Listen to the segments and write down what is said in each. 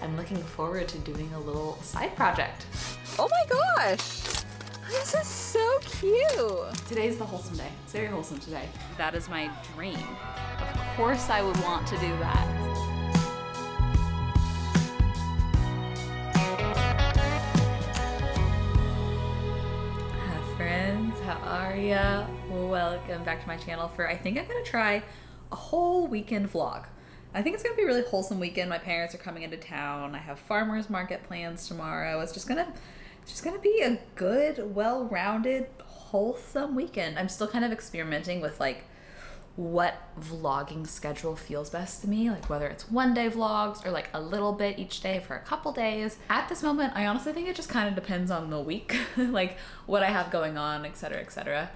I'm looking forward to doing a little side project. Oh my gosh! This is so cute! Today's the wholesome day. It's very wholesome today. That is my dream. Of course I would want to do that. Hi friends, how are ya? Welcome back to my channel for, I think I'm gonna try a whole weekend vlog. I think it's gonna be a really wholesome weekend. My parents are coming into town. I have farmers market plans tomorrow. It's just gonna be a good, well-rounded, wholesome weekend. I'm still kind of experimenting with like what vlogging schedule feels best to me, like whether it's one day vlogs or like a little bit each day for a couple days. At this moment, I honestly think it just kind of depends on the week, like what I have going on, etc., etc.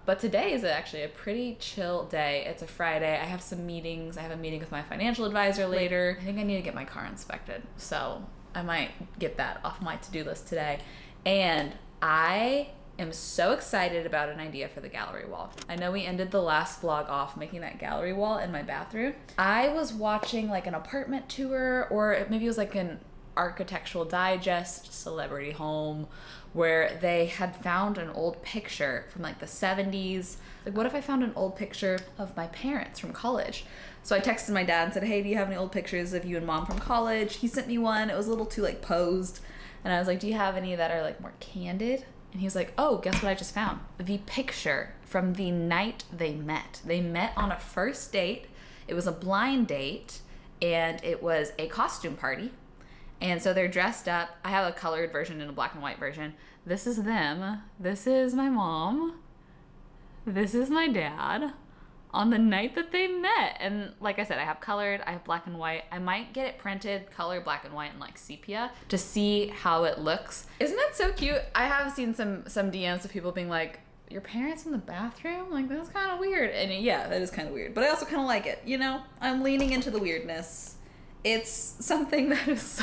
But today is actually a pretty chill day. It's a Friday. I have some meetings. I have a meeting with my financial advisor later. I think I need to get my car inspected, so I might get that off my to-do list today. And I am so excited about an idea for the gallery wall. I know we ended the last vlog off making that gallery wall in my bathroom. I was watching like an apartment tour, or maybe it was like an Architectural Digest celebrity home, where they had found an old picture from like the 70s. Like, what if I found an old picture of my parents from college? So I texted my dad and said, hey, do you have any old pictures of you and mom from college? He sent me one. It was a little too like posed. And I was like, do you have any that are like more candid? And he was like, oh, guess what I just found? The picture from the night they met. They met on a first date. It was a blind date, and it was a costume party. And so they're dressed up. I have a colored version and a black and white version. This is them. This is my mom. This is my dad on the night that they met. And like I said, I have colored, I have black and white. I might get it printed, color, black and white, and like sepia to see how it looks. Isn't that so cute? I have seen some DMs of people being like, your parents in the bathroom? Like, that's kind of weird. And yeah, that is kind of weird. But I also kind of like it, you know? I'm leaning into the weirdness. It's something that is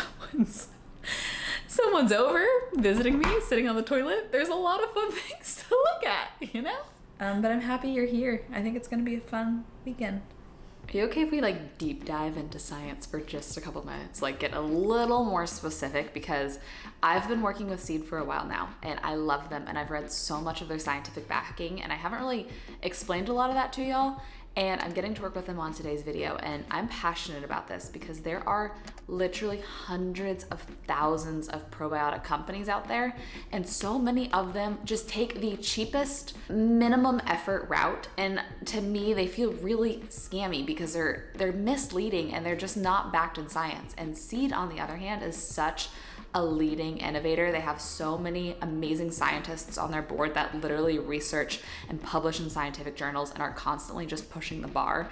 someone's over visiting me, sitting on the toilet. There's a lot of fun things to look at, you know? But I'm happy you're here. I think it's gonna be a fun weekend. Are you okay if we like deep dive into science for just a couple minutes? Like get a little more specific, because I've been working with seed for a while now and I love them, and I've read so much of their scientific backing, and I haven't really explained a lot of that to y'all. And I'm getting to work with them on today's video, and I'm passionate about this because there are literally hundreds of thousands of probiotic companies out there, and so many of them just take the cheapest minimum effort route, and to me they feel really scammy because they're misleading and they're just not backed in science. And Seed, on the other hand, is such a leading innovator. They have so many amazing scientists on their board that literally research and publish in scientific journals and are constantly just pushing the bar.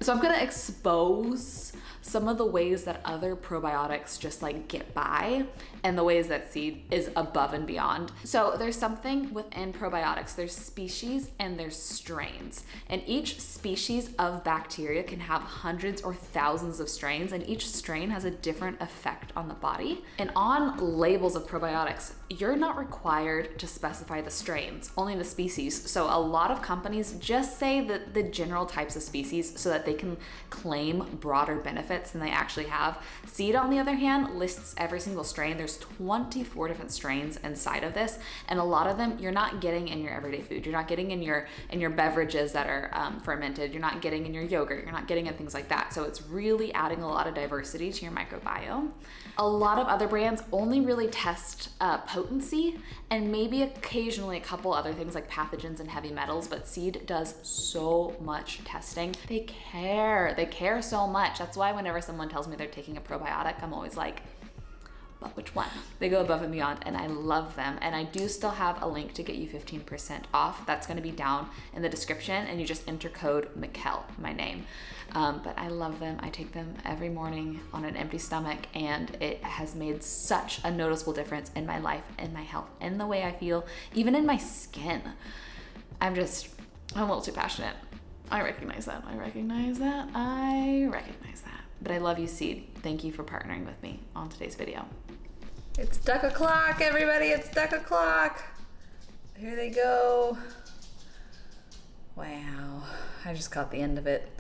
So I'm gonna expose some of the ways that other probiotics just like get by, and the ways that Seed is above and beyond. So there's something within probiotics. There's species and there's strains, and each species of bacteria can have hundreds or thousands of strains, and each strain has a different effect on the body. And on labels of probiotics, you're not required to specify the strains, only the species. So a lot of companies just say that the general types of species so that they can claim broader benefits than they actually have. Seed, on the other hand, lists every single strain. There's 24 different strains inside of this, and a lot of them you're not getting in your everyday food. You're not getting in your beverages that are fermented. You're not getting in your yogurt. You're not getting in things like that. So it's really adding a lot of diversity to your microbiome. A lot of other brands only really test potency and maybe occasionally a couple other things like pathogens and heavy metals, but Seed does so much testing. They care so much. That's why whenever someone tells me they're taking a probiotic, I'm always like, but which one? They go above and beyond, and I love them. And I do still have a link to get you 15% off. That's gonna be down in the description, and you just enter code Michel, my name. But I love them. I take them every morning on an empty stomach, and it has made such a noticeable difference in my life, in my health, in the way I feel, even in my skin. I'm a little too passionate. I recognize that. But I love you, Seed. Thank you for partnering with me on today's video. It's duck o'clock, everybody. It's duck o'clock. Here they go. Wow, I just caught the end of it.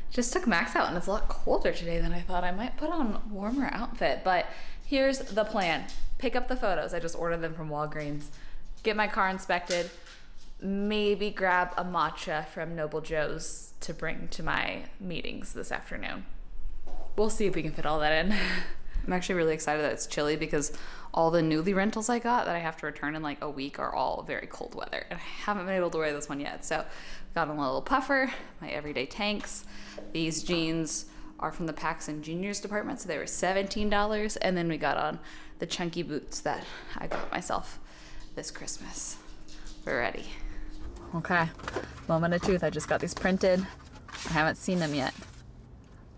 Just took Max out and it's a lot colder today than I thought. I might put on a warmer outfit, but here's the plan. Pick up the photos. I just ordered them from Walgreens. Get my car inspected. Maybe grab a matcha from Noble Joe's to bring to my meetings this afternoon. We'll see if we can fit all that in. I'm actually really excited that it's chilly because all the Nuuly rentals I got that I have to return in like a week are all very cold weather. And I haven't been able to wear this one yet. So got on a little puffer, my everyday tanks. These jeans are from the Paxson Juniors department, so they were $17. And then we got on the chunky boots that I got myself this Christmas. We're ready. Okay, moment of truth. I just got these printed. I haven't seen them yet.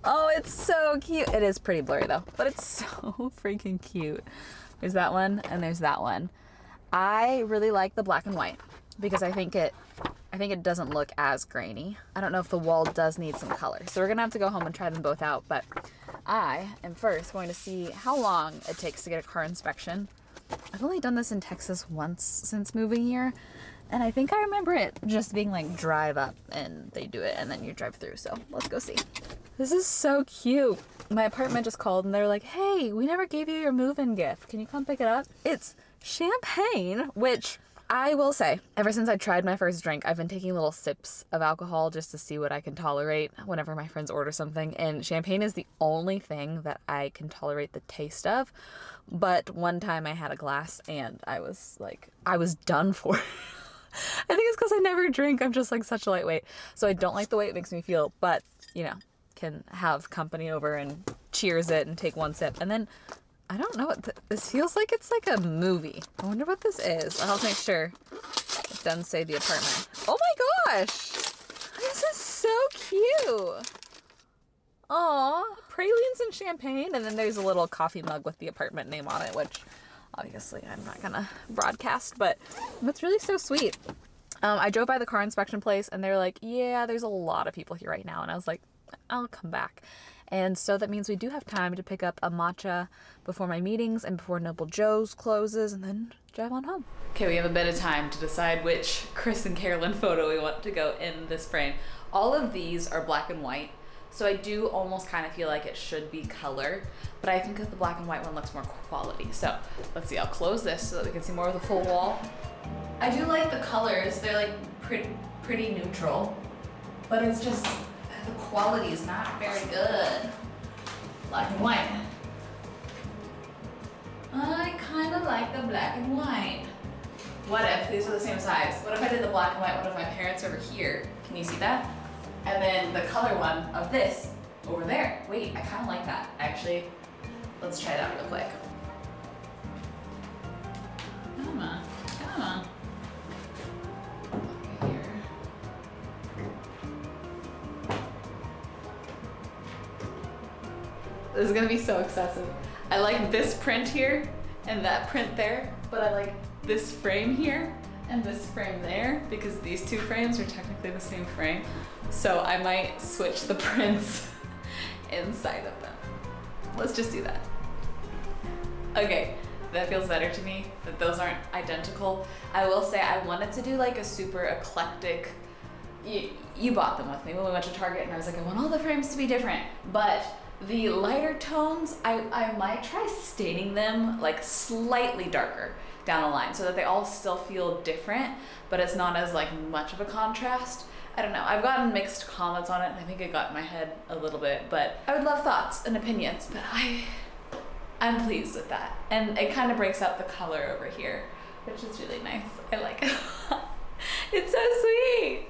Oh, it's so cute. It is pretty blurry though, but it's so freaking cute. There's that one and there's that one. I really like the black and white because I think it doesn't look as grainy. I don't know if the wall does need some color. So we're gonna have to go home and try them both out, but I am first going to see how long it takes to get a car inspection. I've only done this in Texas once since moving here, and I think I remember it just being like drive up and they do it and then you drive through. So let's go see. This is so cute. My apartment just called and they're like, hey, we never gave you your move-in gift. Can you come pick it up? It's champagne, which I will say, ever since I tried my first drink, I've been taking little sips of alcohol just to see what I can tolerate whenever my friends order something. And champagne is the only thing that I can tolerate the taste of. But one time I had a glass and I was done for. I think it's because I never drink. I'm just like such a lightweight. So I don't like the way it makes me feel, but you know, can have company over and cheers it and take one sip. And then I don't know what this feels like. It's like a movie. I wonder what this is. I'll make sure it doesn't say the apartment. Oh my gosh. This is so cute. Aw, pralines and champagne. And then there's a little coffee mug with the apartment name on it, which obviously I'm not gonna broadcast, but that's really so sweet. I drove by the car inspection place and they're like, yeah, there's a lot of people here right now. And I was like, I'll come back. And so that means we do have time to pick up a matcha before my meetings and before Noble Joe's closes and then drive on home. Okay, we have a bit of time to decide which Chris and Carolyn photo we want to go in this frame. All of these are black and white, so I do almost kind of feel like it should be color, but I think that the black and white one looks more quality. So let's see, I'll close this so that we can see more of the full wall. I do like the colors. They're like pretty neutral, but it's just the quality is not very good. Black and white. I kind of like the black and white. What if these are the same size? What if I did the black and white one of my parents over here? Can you see that? And then the color one of this over there. Wait, I kind of like that. Actually, let's try that real quick. Come on, come on. Okay, here. This is gonna be so excessive. I like this print here and that print there, but I like this frame here and this frame there because these two frames are technically the same frame. So I might switch the prints inside of them. Let's just do that. Okay, that feels better to me, that those aren't identical. I will say I wanted to do like a super eclectic, you bought them with me when we went to Target and I was like, I want all the frames to be different, but the lighter tones, I might try staining them like slightly darker down the line so that they all still feel different, but it's not as like much of a contrast. I don't know, I've gotten mixed comments on it and I think it got in my head a little bit, but I would love thoughts and opinions, but I'm pleased with that. And it kind of breaks up the color over here, which is really nice. I like it. It's so sweet.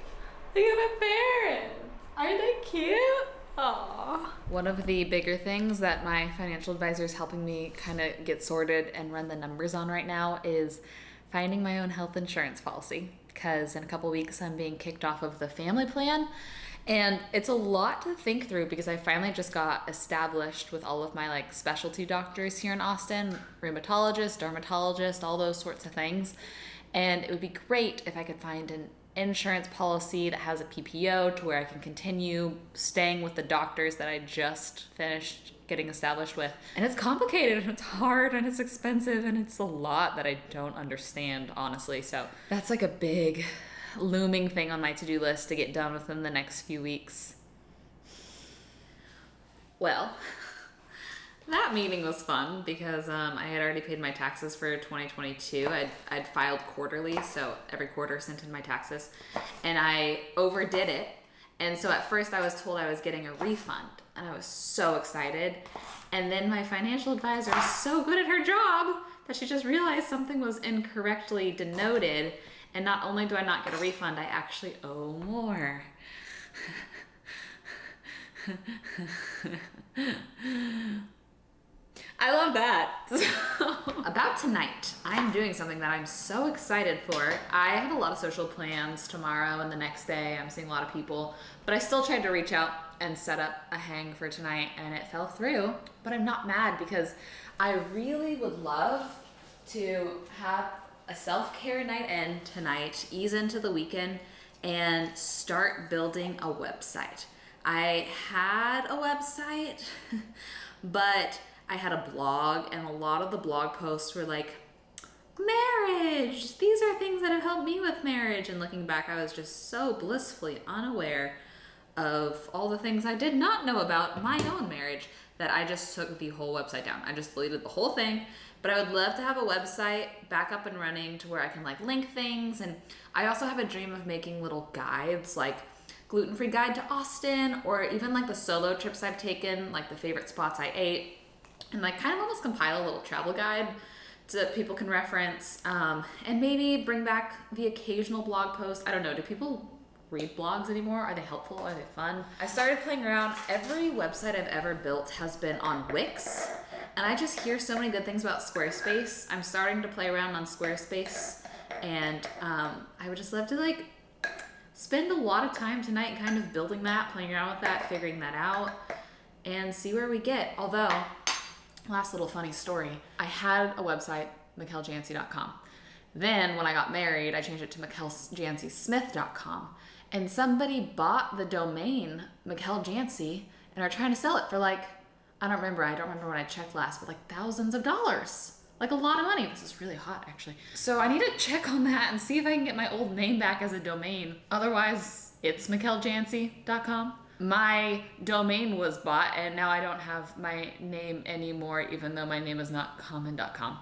Look at my parents. Aren't they cute? Aww. One of the bigger things that my financial advisor is helping me kind of get sorted and run the numbers on right now is finding my own health insurance policy, because in a couple weeks I'm being kicked off of the family plan. And it's a lot to think through because I finally just got established with all of my like specialty doctors here in Austin, rheumatologist, dermatologist, all those sorts of things. And it would be great if I could find an insurance policy that has a PPO to where I can continue staying with the doctors that I just finished getting established with. And it's complicated and it's hard and it's expensive and it's a lot that I don't understand, honestly. So that's like a big looming thing on my to-do list to get done within the next few weeks. Well, that meeting was fun because I had already paid my taxes for 2022. I'd filed quarterly, so every quarter sent in my taxes, and I overdid it. And so at first I was told I was getting a refund, and I was so excited. And then my financial advisor is so good at her job that she just realized something was incorrectly denoted, and not only do I not get a refund, I actually owe more. I love that. About tonight, I'm doing something that I'm so excited for. I have a lot of social plans tomorrow and the next day. I'm seeing a lot of people, but I still tried to reach out and set up a hang for tonight, and it fell through. But I'm not mad because I really would love to have a self-care night in tonight, ease into the weekend, and start building a website. I had a website, but I had a blog, and a lot of the blog posts were like, marriage, these are things that have helped me with marriage. And looking back, I was just so blissfully unaware of all the things I did not know about my own marriage that I just took the whole website down. I just deleted the whole thing. But I would love to have a website back up and running to where I can like link things. And I also have a dream of making little guides, like gluten-free guide to Austin, or even like the solo trips I've taken, like the favorite spots I ate, and like kind of almost compile a little travel guide so that people can reference, and maybe bring back the occasional blog post. I don't know, do people read blogs anymore? Are they helpful? Are they fun? I started playing around. Every website I've ever built has been on Wix, and I just hear so many good things about Squarespace. I'm starting to play around on Squarespace, and I would just love to like spend a lot of time tonight kind of building that, playing around with that, figuring that out, and see where we get. Although, last little funny story, I had a website, micheljanse.com. Then when I got married, I changed it to micheljansesmith.com. And somebody bought the domain Micheljanse and are trying to sell it for like, I don't remember when I checked last, but like thousands of dollars. Like a lot of money. This is really hot, actually. So I need to check on that and see if I can get my old name back as a domain. Otherwise, it's micheljanse.com. My domain was bought, and now I don't have my name anymore, even though my name is not common.com.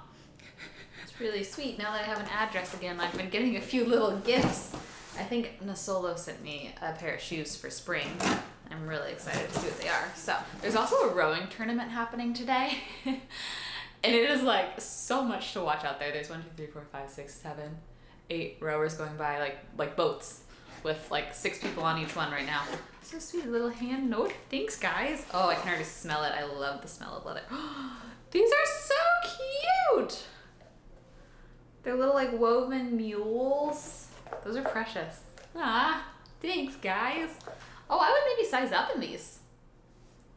It's really sweet. Now that I have an address again, I've been getting a few little gifts. I think Nasolo sent me a pair of shoes for spring. I'm really excited to see what they are. So there's also a rowing tournament happening today. And it is like so much to watch out there. There's 1, 2, 3, 4, 5, 6, 7, 8 rowers going by, like boats with like 6 people on each one right now. So sweet, little hand note. Thanks, guys. Oh, I can already smell it. I love the smell of leather. These are so cute. They're little like woven mules. Those are precious. Ah, thanks, guys. Oh, I would maybe size up in these.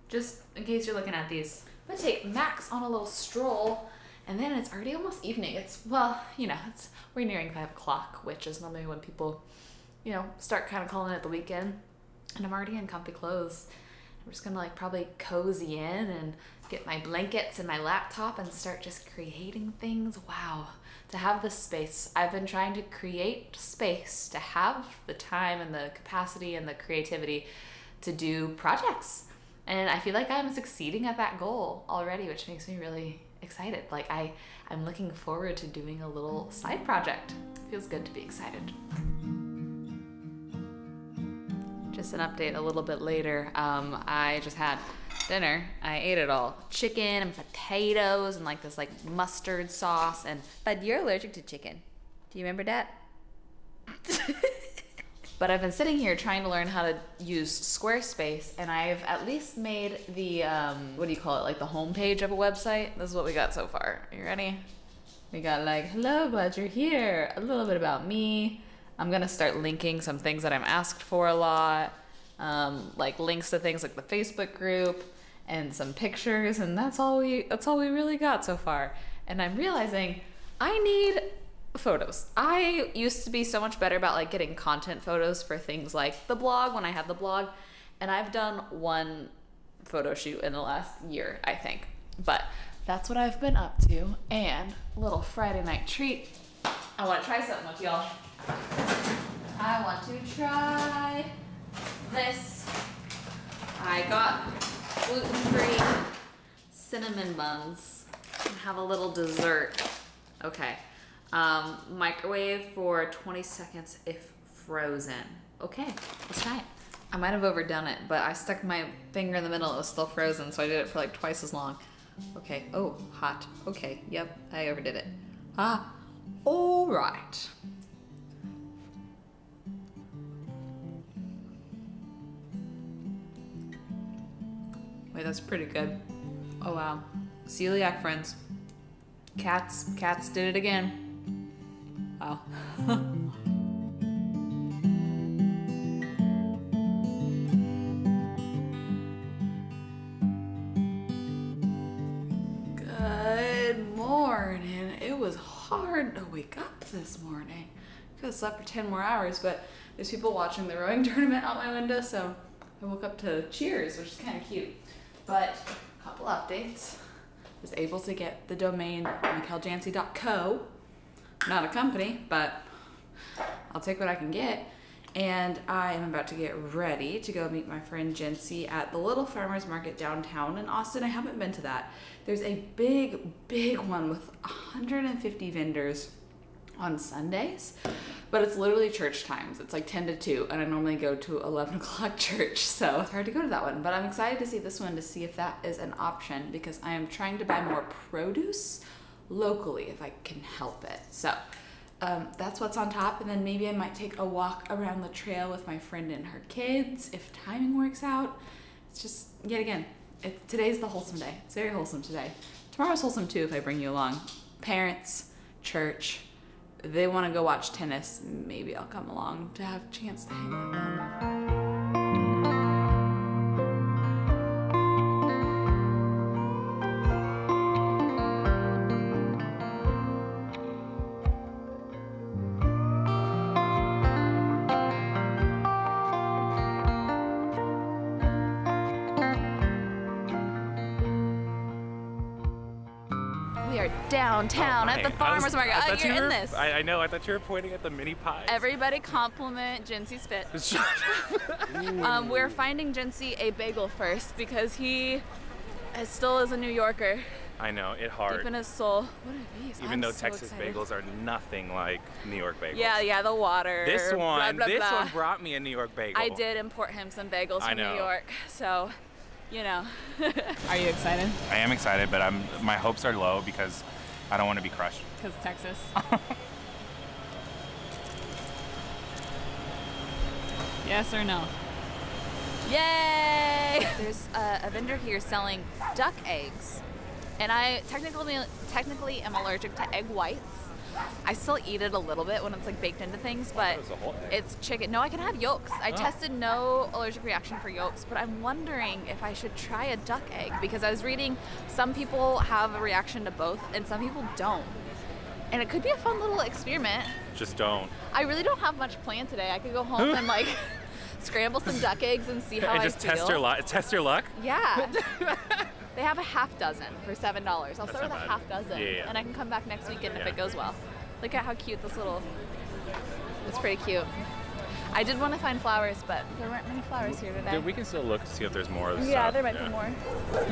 Just in case you're looking at these. I'm gonna take Max on a little stroll, and then it's already almost evening. It's, well, you know, we're nearing 5 o'clock, which is normally when people, you know, start kind of calling it the weekend. And I'm already in comfy clothes. I'm just gonna like probably cozy in and get my blankets and my laptop and start just creating things. Wow, to have this space. I've been trying to create space to have the time and the capacity and the creativity to do projects. And I feel like I'm succeeding at that goal already, which makes me really excited. Like I'm looking forward to doing a little side project. It feels good to be excited. Just an update a little bit later. I just had dinner. I ate it all. Chicken and potatoes and like this like mustard sauce. But you're allergic to chicken. Do you remember that? But I've been sitting here trying to learn how to use Squarespace, and I've at least made the, what do you call it, like the home page of a website. This is what we got so far. Are you ready? We got like, hello, glad you're here. A little bit about me. I'm gonna start linking some things that I'm asked for a lot, like links to things like the Facebook group and some pictures, and that's all we really got so far. And I'm realizing I need photos. I used to be so much better about like getting content photos for things like the blog when I had the blog, and I've done 1 photo shoot in the last year, I think. But that's what I've been up to, and a little Friday night treat. I want to try something with y'all. I want to try this. I got gluten-free cinnamon buns and have a little dessert. Okay. Microwave for 20 seconds if frozen. Okay, let's try it. I might have overdone it, but I stuck my finger in the middle. It was still frozen, so I did it for like twice as long. Okay, oh, hot. Okay, yep, I overdid it. Ah, all right. Wait, that's pretty good. Oh wow. Celiac friends. Cats did it again. Wow. Good morning. It was hard to wake up this morning. Could have slept for 10 more hours, but there's people watching the rowing tournament out my window, so I woke up to cheers, which is kind of cute. But a couple updates. Was able to get the domain micheljanse.co. Not a company, but I'll take what I can get. And I am about to get ready to go meet my friend Janse at the Little Farmers Market downtown in Austin. I haven't been to that. There's a big one with 150 vendors on Sundays, but it's literally church times. It's like 10 to 2, and I normally go to 11 o'clock church, so it's hard to go to that one. But I'm excited to see this one to see if that is an option, because I am trying to buy more produce locally if I can help it. So that's what's on top, and then maybe I might take a walk around the trail with my friend and her kids if timing works out. It's just, yet again, today's the wholesome day. It's very wholesome today. Tomorrow's wholesome too if I bring you along. Parents, church, they want to go watch tennis, maybe I'll come along to have a chance to hang with them. Downtown at the farmer's market. Oh, you're in this. I know. I thought you were pointing at the mini pies. Everybody compliment Janse's fit. We're finding Janse a bagel first because he still is a New Yorker. I know. It hard. Deep in his soul. What are these? Even though Texas bagels are nothing like New York bagels. Yeah, the water. This one, blah, blah, this blah. one brought me a New York bagel. I did import him some bagels from New York, so you know. Are you excited? I am excited, but my hopes are low because I don't want to be crushed. Because Texas. Yes or no? Yay! There's a vendor here selling duck eggs, and I technically am allergic to egg whites. I still eat it a little bit when it's like baked into things, but it's chicken. No, I can have yolks. I tested no allergic reaction for yolks, but I'm wondering if I should try a duck egg, because I was reading some people have a reaction to both and some people don't. And it could be a fun little experiment. Just don't. I really don't have much planned today. I could go home and like scramble some duck eggs and see how I feel. Test your luck? Yeah. They have a half dozen for $7. I'll start with a half dozen, and I can come back next weekend if it goes well. Look at how cute this little, it's pretty cute. I did want to find flowers, but there weren't many flowers here today. Dude, we can still look to see if there's more of this Yeah, stuff. there might be more.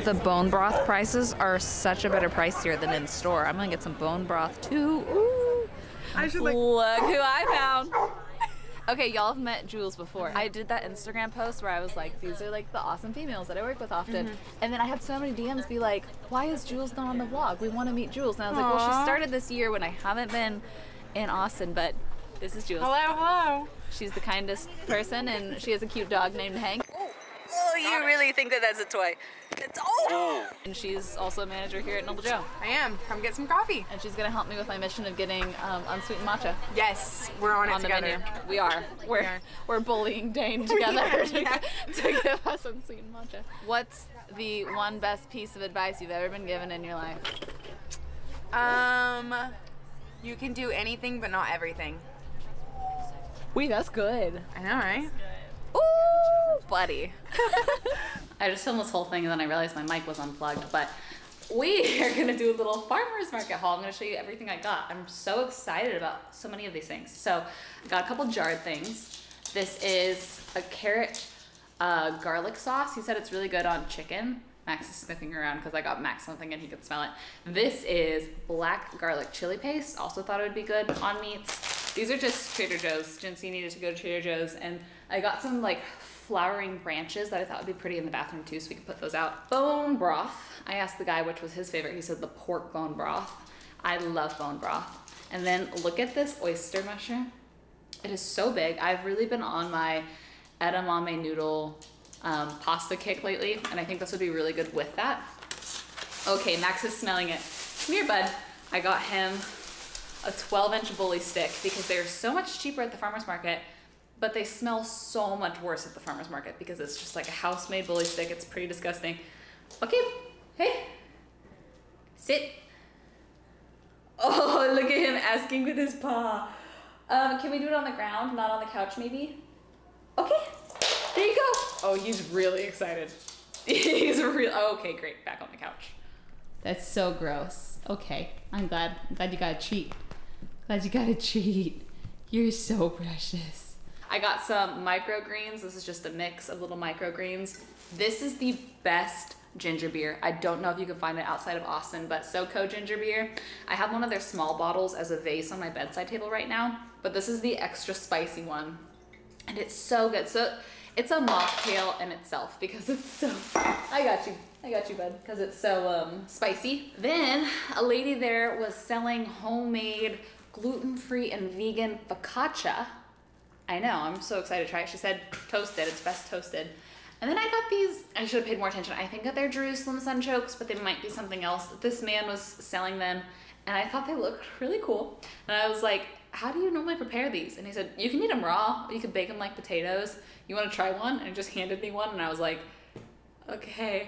The bone broth prices are such a better price here than in store. I'm gonna get some bone broth too. Ooh. Look who I found. Okay, y'all have met Jules before. I did that Instagram post where I was like, these are like the awesome females that I work with often. And then I had so many DMs be like, why is Jules not on the vlog? We want to meet Jules. And I was like, well, she started this year when I haven't been in Austin, but this is Jules. Hello. She's the kindest person, and she has a cute dog named Hank. Oh, you really think that that's a toy? It's And she's also a manager here at Noble Joe. I am. Come get some coffee. And she's gonna help me with my mission of getting unsweetened matcha. Yes, we're on it together. The menu. We are. We're bullying Dane together to give us unsweetened matcha. What's the one best piece of advice you've ever been given in your life? You can do anything but not everything. Wait, that's good. I know, right? Ooh, buddy. I just filmed this whole thing and then I realized my mic was unplugged, but we are gonna do a little farmer's market haul. I'm gonna show you everything I got. I'm so excited about so many of these things. So I got a couple jarred things. This is a carrot garlic sauce. He said it's really good on chicken. Max is sniffing around because I got Max something and he could smell it. This is black garlic chili paste. Also thought it would be good on meats. These are just Trader Joe's. Jincy needed to go to Trader Joe's, and I got some like flowering branches that I thought would be pretty in the bathroom too, so we could put those out. Bone broth. I asked the guy which was his favorite. He said the pork bone broth. I love bone broth. And then look at this oyster mushroom. It is so big. I've really been on my edamame noodle pasta kick lately, and I think this would be really good with that. Okay, Max is smelling it. Come here, bud. I got him a 12-inch bully stick because they're so much cheaper at the farmer's market, but they smell so much worse at the farmer's market because it's just like a house-made bully stick. It's pretty disgusting. Okay, hey, sit. Oh, look at him asking with his paw. Can we do it on the ground, not on the couch maybe? Okay, there you go. Oh, he's really excited. He's real. Oh, okay, great, back on the couch. That's so gross. Okay, I'm glad you got a treat. Glad you got a treat. You're so precious. I got some microgreens. This is just a mix of little microgreens. This is the best ginger beer. I don't know if you can find it outside of Austin, but SoCo ginger beer. I have one of their small bottles as a vase on my bedside table right now, but this is the extra spicy one, and it's so good. So it's a mocktail in itself because it's so, I got you bud, because it's so spicy. Then a lady there was selling homemade gluten-free and vegan focaccia. I know, I'm so excited to try it. She said toasted, it's best toasted. And then I got these, I should have paid more attention. I think that they're Jerusalem sunchokes, but they might be something else. This man was selling them, and I thought they looked really cool. And I was like, how do you normally prepare these? And he said, you can eat them raw, or you could bake them like potatoes. You wanna try one? And he just handed me one, and I was like, okay.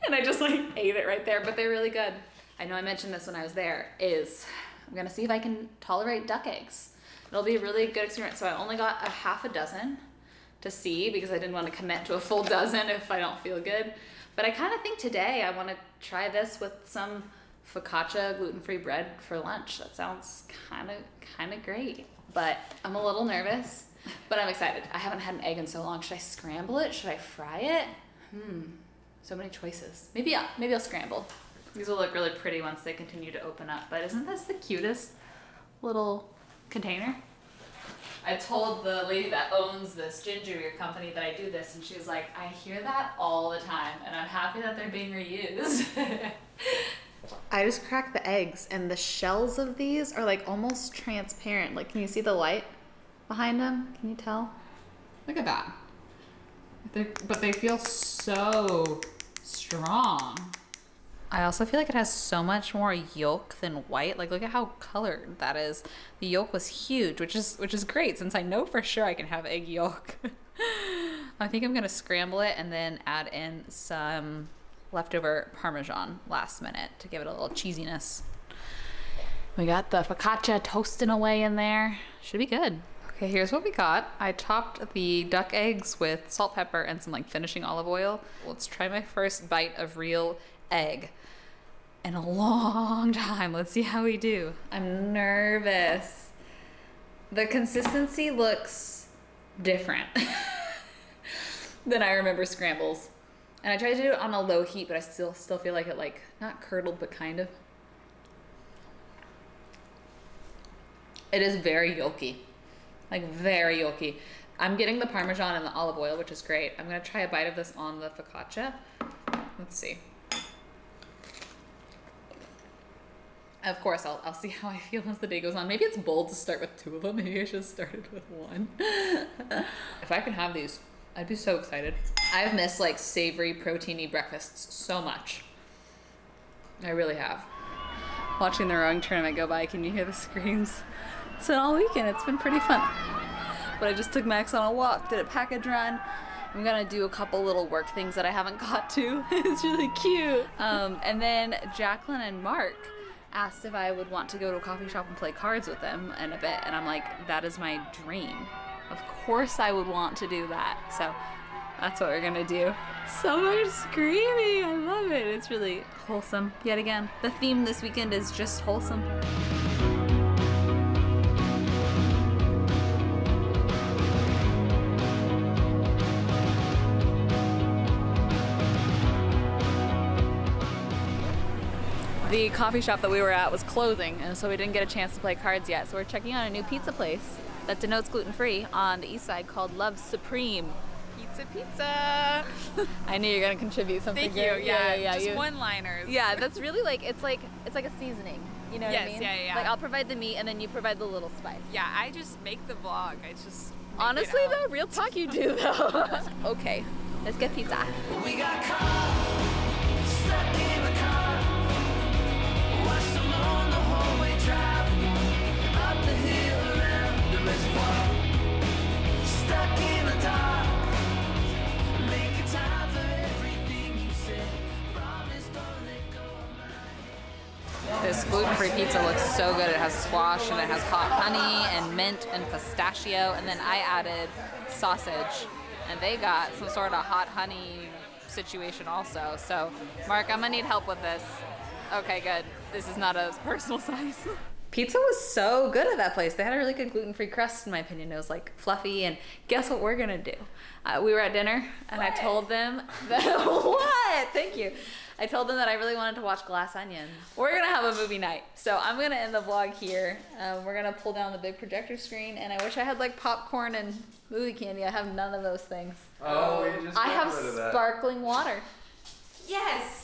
And I just like ate it right there, but they're really good. I know I mentioned this when I was there, I'm gonna see if I can tolerate duck eggs. It'll be a really good experience. So I only got a half a dozen to see because I didn't want to commit to a full dozen if I don't feel good. But I kind of think today I want to try this with some focaccia gluten-free bread for lunch. That sounds kind of great. But I'm a little nervous, but I'm excited. I haven't had an egg in so long. Should I scramble it? Should I fry it? So many choices. Maybe I'll scramble. These will look really pretty once they continue to open up. But isn't this the cutest little container? I told the lady that owns this ginger beer company that I do this, and she's like, I hear that all the time, and I'm happy that they're being reused. I just cracked the eggs, and the shells of these are like almost transparent. Like, can you see the light behind them? Can you tell? Look at that. But they feel so strong. I also feel like it has so much more yolk than white. Like, look at how colored that is. The yolk was huge, which is great since I know for sure I can have egg yolk. I think I'm gonna scramble it and then add in some leftover Parmesan last minute to give it a little cheesiness. We got the focaccia toasting away in there. Should be good. Okay, here's what we got. I topped the duck eggs with salt, pepper, and some like finishing olive oil. Let's try my first bite of real egg in a long time. Let's see how we do. I'm nervous. The consistency looks different than I remember scrambles. And I tried to do it on a low heat, but I still feel like it like, not curdled, but kind of. It is very yolky, like very yolky. I'm getting the Parmesan and the olive oil, which is great. I'm gonna try a bite of this on the focaccia. Let's see. Of course, I'll see how I feel as the day goes on. Maybe it's bold to start with 2 of them. Maybe I should have started with 1. If I can have these, I'd be so excited. I've missed like savory, proteiny breakfasts so much. I really have. Watching the rowing tournament go by, can you hear the screams? It's been all weekend. It's been pretty fun. But I just took Max on a walk, did a package run. I'm gonna do a couple little work things that I haven't got to. It's really cute. And then Jacqueline and Mark asked if I would want to go to a coffee shop and play cards with them in a bit, and I'm like, that is my dream. Of course I would want to do that. So that's what we're gonna do. So much screaming, I love it. It's really wholesome yet again. The theme this weekend is just wholesome. The coffee shop that we were at was closing, and so we didn't get a chance to play cards yet. So we're checking out a new pizza place that denotes gluten-free on the east side called Love Supreme. Pizza. I knew you were gonna contribute something. Thank you. Good. Yeah, just one-liners. Yeah, that's really like it's like a seasoning. You know what I mean? Yeah. Like I'll provide the meat and then you provide the little spice. Yeah, I just make the vlog. I just honestly though, real talk you do though. Okay, let's get pizza. We got caught, stuck in the car. Watched the moon the whole way driving up the hill around the reservoir. Stuck in the dark, making time for everything you said. Promise don't let go of my hand. This gluten-free pizza looks so good. It has squash and it has hot honey and mint and pistachio, and then I added sausage, and they got some sort of hot honey situation also. So, Mark, I'm gonna need help with this. Okay, good. This is not a personal size. Pizza was so good at that place. They had a really good gluten-free crust, in my opinion. It was like fluffy, and guess what we're gonna do? We were at dinner, and I told them that, what? Thank you. I told them that I really wanted to watch Glass Onion. We're gonna have a movie night. So I'm gonna end the vlog here. We're gonna pull down the big projector screen, and I wish I had like popcorn and movie candy. I have none of those things. Oh, we just I got have rid of that. sparkling water. Yes.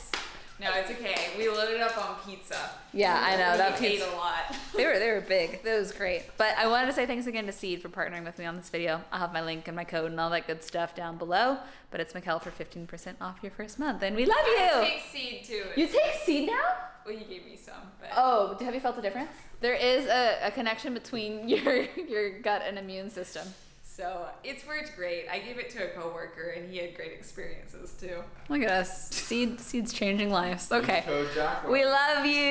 No, it's okay. We loaded up on pizza. Yeah, I know. That We ate pizza. a lot. They were big. That was great. But I wanted to say thanks again to Seed for partnering with me on this video. I'll have my link and my code and all that good stuff down below. But it's Mikel for 15% off your first month. And we love you! Take Seed too. You take Seed now? Well, he gave me some, but Oh, have you felt a difference? There is a connection between your gut and immune system. so it's worked great. I gave it to a coworker, and he had great experiences too. Look at us. Seed's changing lives. Okay. Code Jacqueline. We love you.